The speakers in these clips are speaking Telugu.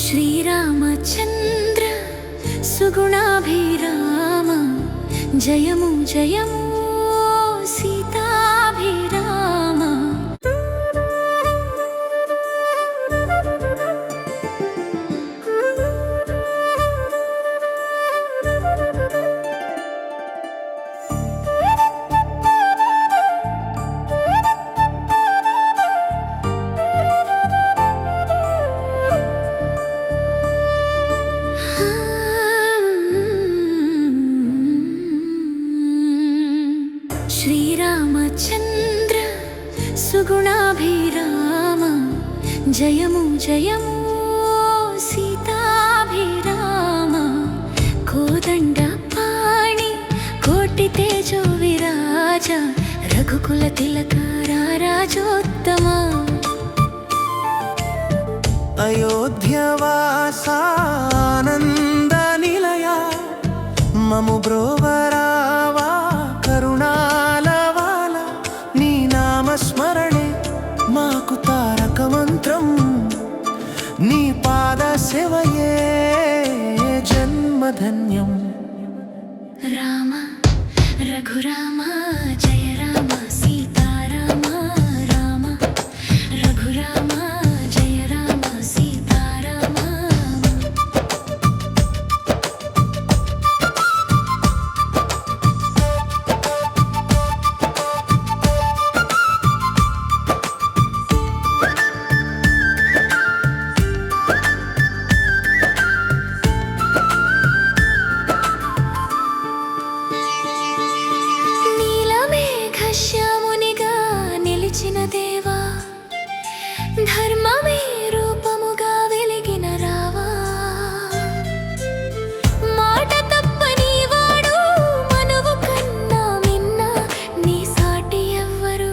శ్రీరామచంద్ర సుగుణాభిరామ జయము జయము సీతాభిరామ. శ్రీరామచంద్ర సుగుణాభిరామ జయము జయము సీతాభిరామ. కోదండ పాణి కోటి తేజో విరాజ రఘుకుల తిలక రాజోత్తమ. అయోధ్యవాసానంద నిలయ మము బ్రోవరావా కరుణాలవాల. నీ నామస్మరణే మాకు తారక మంత్రం, నీ పాద సేవయే జన్మధన్యం. రామ రఘురామ జయ రామ సీతారామ. రామ రఘురామ జయ రామ సీతారామ. శ్యామునిగా నిలిచిన దేవా, ధర్మమే రూపముగా వెలిగిన రావా. మాట తప్పని వాడు మనువు కన్నా మిన్న, నీ సాటి ఎవ్వరు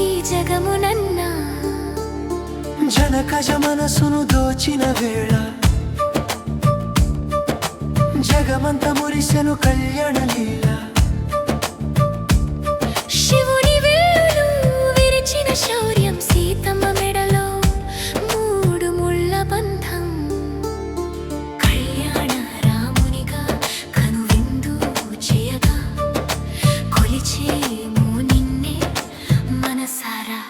ఈ జగమునన్నా. జనకజ మనసును దోచిన వేళ జగమంత మురిసెను కళ్యాణ లీల. శివుని వేలు విరిచిన శౌర్యం సీతమ్మ మెడలో మూడు ముళ్ళ బంధం. కళ్యాణ రామునిగా కనువిందు చేయగా కొలిచేమో నిన్నే మనసారా.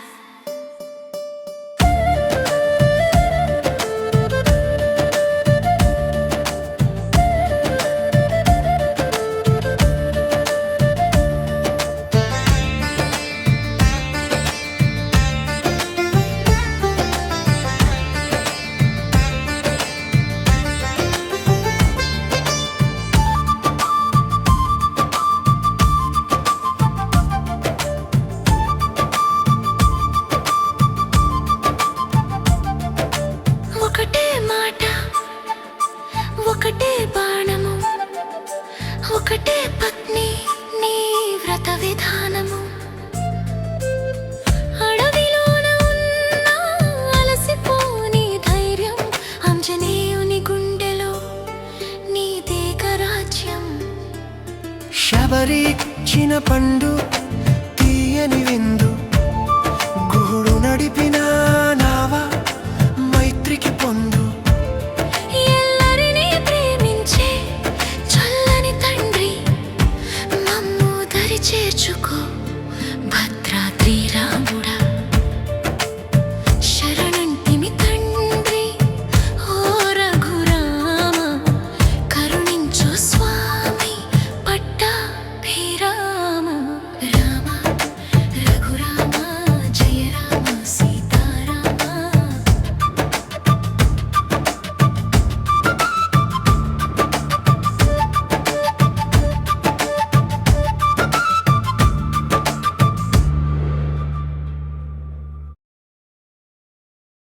ఒకటే మాట, ఒకటే బాణము, ఒకటే పత్ని నీ వ్రత విధానము. అడవిలోన ఉన్న అలసిపోని ధైర్యం, అంజనేయుని గుండెలో నీదేక రాజ్యం. శబరి ఇచ్చిన పండు తీయని విందు,